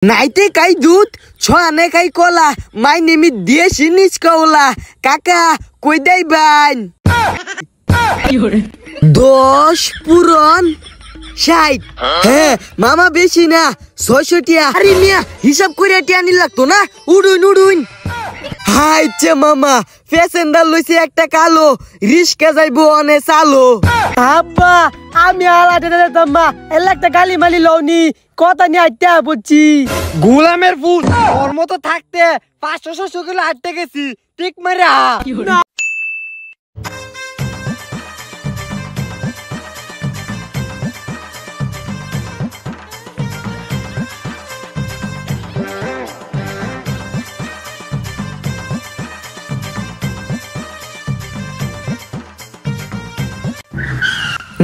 নাইতে কাই দুধ ছয়ানে কাই কলা মাই নেমি দেশি নিচকাওলা কাকা কই দাইবান 10 পূরণ 60 হ্যাঁ মামা বেশি না 600 টিয়া আরে মিয়া হিসাব করে টিয়া নি লাগতো না উড়ুন হাইছে মামা প্যাসেঞ্জার লইছে একটা কালো রিস্কা যাইবো অনে চালো আব্বা আমি আলাদা দাম্মা একটা গালি মালি লওনি কথা নিয়ে আইতে বলছি গোলামের ফুল ওর মতো থাকতে 500-600 কিলো হাঁটতে গেছি ঠিক মারা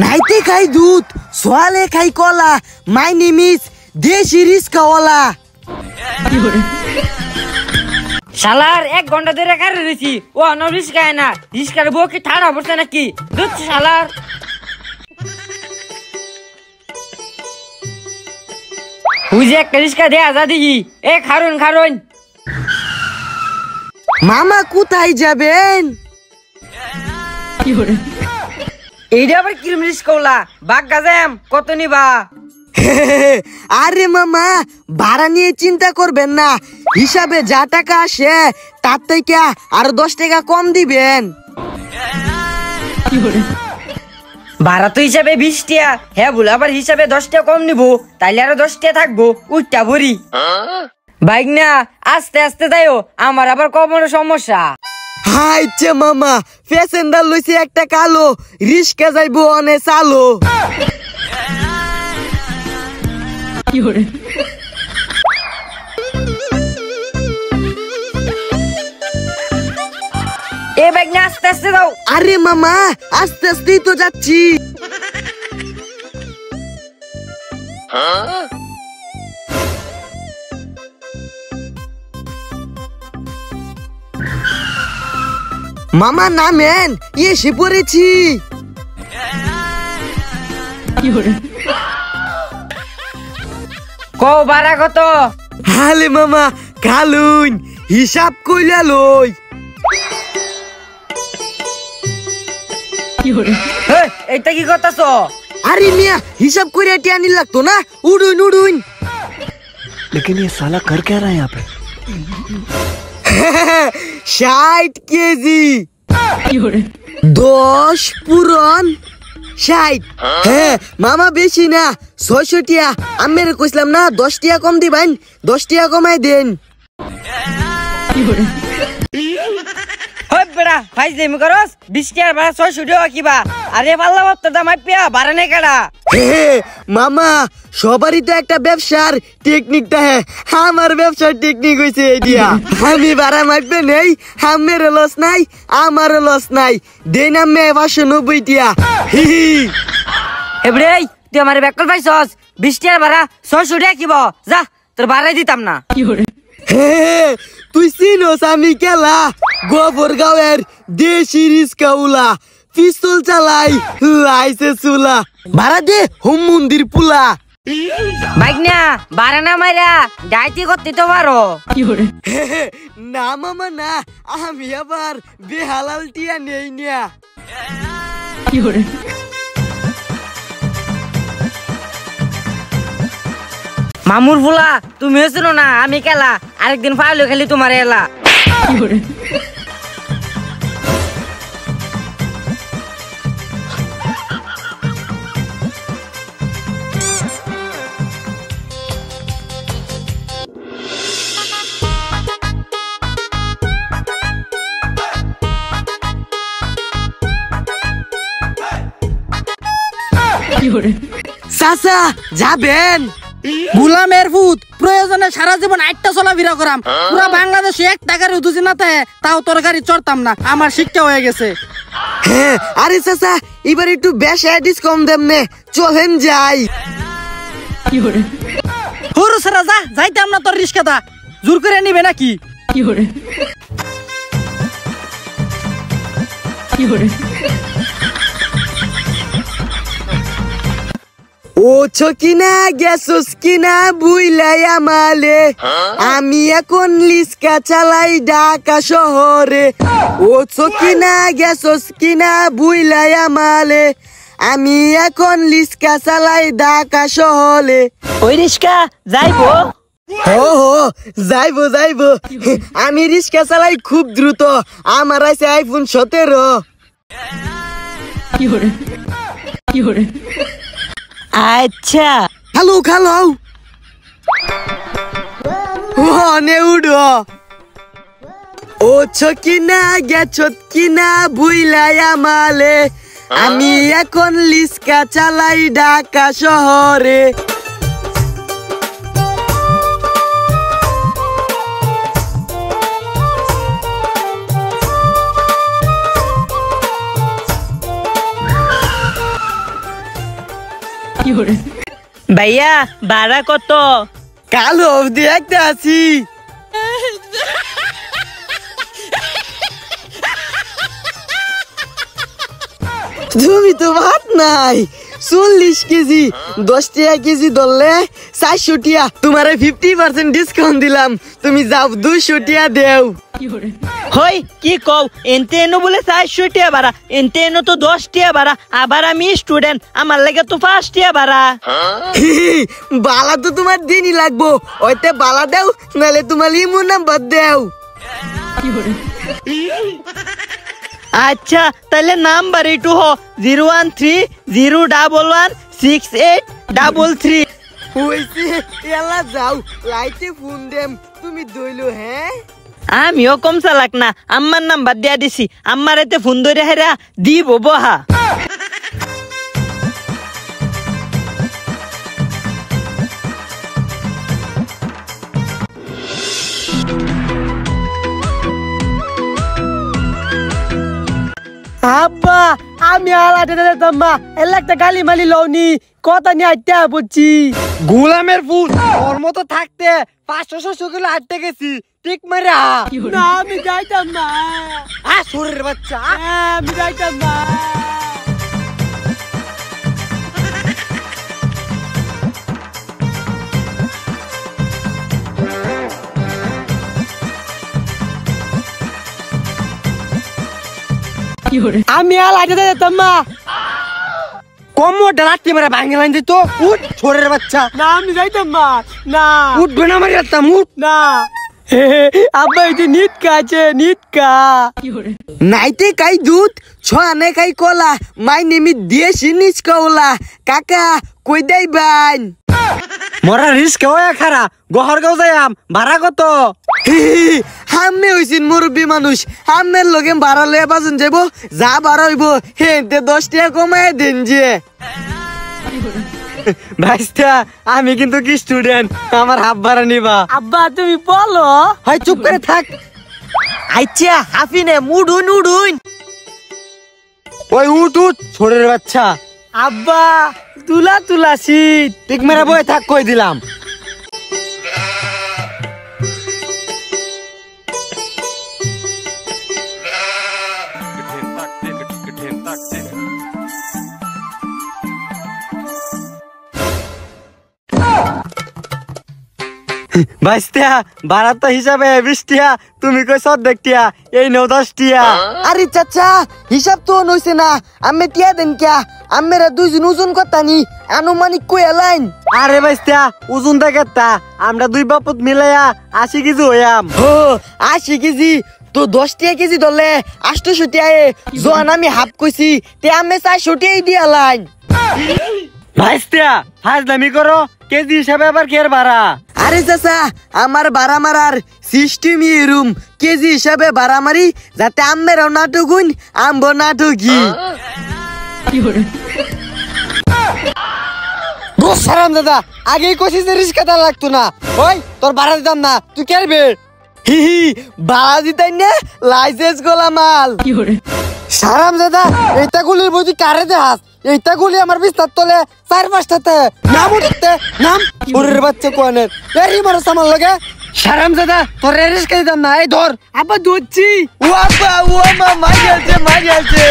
নাইতে খাই দুধ সোয়ালে খাই কলা মাই নেম ইজ দেশি রিস্কাওয়ালা শালার 1 ঘন্টা ধরে কারে রইছি ও অন্য রিস্কায় না রিস্কার বউ কি ঠাড়া পড়ছে নাকি দুধ শালার হুইজে একটা রিস্কা দেয়া যা দেখি এ খারুন মামা কোথায় যাবেন এইটা আবার কিরম রিস্কাওলা বাগ গাজাম কত নিবা আরে মামা ভাড়া নিয়ে চিন্তা করবেন না হিসাবে যা টাকা আসে তার থেকে আর 10 টাকা কম দিবেন ভাড়া তো হিসাবে 20 টাকা হ্যাঁ বলে আবার হিসাবে 10 টাকা কম নিবো তাইলে আরো 10 টাকা থাকবো উঠটা ভরি বাইক না আস্তে আস্তে যাইও আমার আবার কোমরের সমস্যা হাইছে মামা প্যাসেঞ্জার লইছে একটা কালো রিস্কা যাইবো অনে চালো এ বাইক না আস্তে আস্তে যাও আরে মামা আস্তে আস্তেই তো যাচ্ছি মামা নামেন এসে পড়েছি কো ভাড়া কত হালে মামা কালুন হিসাব কইলা লই এইটা কি করতেছ আরে মিয়া হিসাব করে টিয়া নি লাগতো না উড়ুন लेकिन ये साला कर क्या रहा है यहाँ पे 60 কেজি 10 পূরণ 60 হ্যাঁ মামা বেশি না 600 টিয়া আমি কইছিলাম না 10 টিয়া কম দিবেন 10 টিয়া কমাই দেন হই বেড়া ফাইজলামি করস 20 টাকার ভাড়া 600 টাকা কিবা আরে পাল্লা বাপ্তা দাম আইপিয়া ভাড়া নেই কাড়া মামা সবারই তো একটা ব্যবসার টেকনিকটা হ্যাঁ আমার ব্যবসার টেকনিক হইছে এইটা আমি ভাড়া মাইপে নেই আমার লস নাই আমার লস নাই দেন আমি 590 টিয়া এবড়ে তুই আমারে বেকল পাইছস 20 টাকার ভাড়া 600 টাকা কিবা যা তোর ভাড়াই দিতাম না তুই চিনোস আমি কেলা গোবরগাঁওয়ের দেশি রিস্কাওলা পিস্তল চালাই লাইসে চুলা ভাড়া দে হোম মন্দির পুলা বাইক না ভাড়া না মাইরা ডাইতি করতে তো পারো না মামা না আমি আবার বেহালাল টিয়া নেই না মামুর ফুলা তুমি শুনো না আমি খেলা আরেকদিন ফাইলো খেলি তোমার এলা চাচা যাবেন গুলামের ফুট প্রয়োজনে সারা জীবন 8টা চলাফেরা করাম পুরা বাংলাদেশে 1 টাকার উঠুছি না তাও তরকারি চড়তাম না আমার শিক্ষা হয়ে গেছে হ্যাঁ আরে চাচা এবার একটু বেশি ডিসকাউন্ট দেন নে চলেন যাই হুরু সারা যা যাইতাম না তোর রিস্কাটা জোর করে নিবে নাকি ও চকিনা গেছস কিনা বুইলাই আমালে আমি এখন লিস্কা চালাই ঢাকা শহরে ও চকিনা গেছস কিনা বুইলাই আমালে আমি এখন লিস্কা চালাই ঢাকা শহরে ওই রিস্কা যাইবো হো হো যাইবো যাইবো আমি রিস্কা চালাই খুব দ্রুত আমার আছে আইফোন 17 আচ্ছা হ্যালো হ্যালো নে উড়ো ও চকিনা গেছত কিনা বুইলাই আমালে আমি এখন লিস্কা চালাই ঢাকা শহরে ভাইয়া ভাড়া কত? কালো অবধি একটা আছি তুমি তো ভাত নাই 40 কেজি 10 টাকা কেজি ধরলে 400 টাকা তোমারে 50% ডিসকাউন্ট দিলাম তুমি যাও 200 টাকা দেও হই কি কও এনতে এনো বলে 400 টাকা ভাড়া এনতে এনো তো 10 টাকা ভাড়া আবার আমি স্টুডেন্ট আমার লাগে তো 5 টাকা ভাড়া বালা তো তোমার দিনই লাগবো ওইতে বালা দেও নালে তোমার ইমো নাম্বার দেও আচ্ছা তাহলে নাম্বার একটু হ 01301168333 হইছে এলা যাও লাইটে ফোন দেম তুমি দইলো হ্যাঁ আমিও কম চালাক না আম্মার নাম্বার দিয়া দিছি আম্মার এতে ফোন ধরে হেরা দিব বহা আব্বা আমি আলাদা দিতাম্মা একটা গালি মালি লওনি কথা নিয়ে আইতে বলছি গোলামের ফুল ওর মতো থাকতে 500-600 কিলো আটতে গেছি ঠিক মারা না আমি যাইতাম না সুরের বাচ্চা আমি যাইতাম না আমি আলাদা দিতাম না কমোটা রাত্রি মারা ভাঙে লাইন দিত উঠ ছোরের বাচ্চা না আমি যাইতাম না না উঠবে না মারি রাখতাম উঠ না আব্বা এই যে নিতকা আছে নিতকা নাইতে কাই দুধ ছয়ানে কাই কলা মাই নেমি দিয়েছি নিচকা ওলা কাকা কই দেই বাইন মরা রিস্ক হয়ে খারা গহর গাও যাইম ভাড়া কত হামনে হইছিন মুরব্বী মানুষ হামনের লগে ভাড়া লয়ে বাজন যাইব যা ভাড়া হইব হেতে 10 টাকা কমায় দেন যে ভাইস্তা আমি কিন্তু কি স্টুডেন্ট আমার হাফ ভাড়া নিবা আব্বা তুমি বলো হয় চুপ করে থাক আইচ্ছা হাফিনে মুডুন উডুন ওই উঠ উঠ ছোড়ের বাচ্চা আব্বা তুলা তুলা শীত ঠিক মেরা বয়ে থাক কই দিলাম বাইস্তা ভাড়া তো হিসাবে 20 টাকা তুমি কই 14 টাকা এই 10 টাকা আরে চাচা হিসাব তো নইছে না আমি টিয়া দেন কিয়া আমরা দুইজন ওজন করতানি আনুমানিক কই লাইন আরে বাইস্তা ওজন দেখাতা আমরা দুই বাপত মিলাইয়া 80 কেজি হইয়াম ও 80 কেজি তো 10 টাকা কেজি ধরলে 800 টাকা জোয়ান আমি হাফ কইছি তে আমি 400 টাকাই দিয়া লাইন ভাইস্তা ফাজলামি করো কেজি হিসাবে আবার কের ভাড়া আরে চাচা আমার ভাড়া মারার সিস্টেম এরুম কেজি হিসাবে ভাড়া মারি যাতে আমেরাও নাটকুন আমবো নাটকি গোসারাম দাদা আগেই কইছিস যে রিস্কাটা লাগতো না ওই তোর ভাড়া দিতাম না তুই কেরবে হি হি ভাড়া দিতাই না লাইসেন্স গোলা মাল সারাম দাদা এইটা গুলির বই কারে দেহাস এইটা গুলি আমার বিস্তার তলে 4-5টাতে নাম উঠতে নাম ওরের বাচ্চা কোয়ানের এরি মারো সামান লাগে সারাম দাদা তোর রিস্কা দিতাম না এই ধর আব্বা ধরছি ও আব্বা ও মা মাই গেছে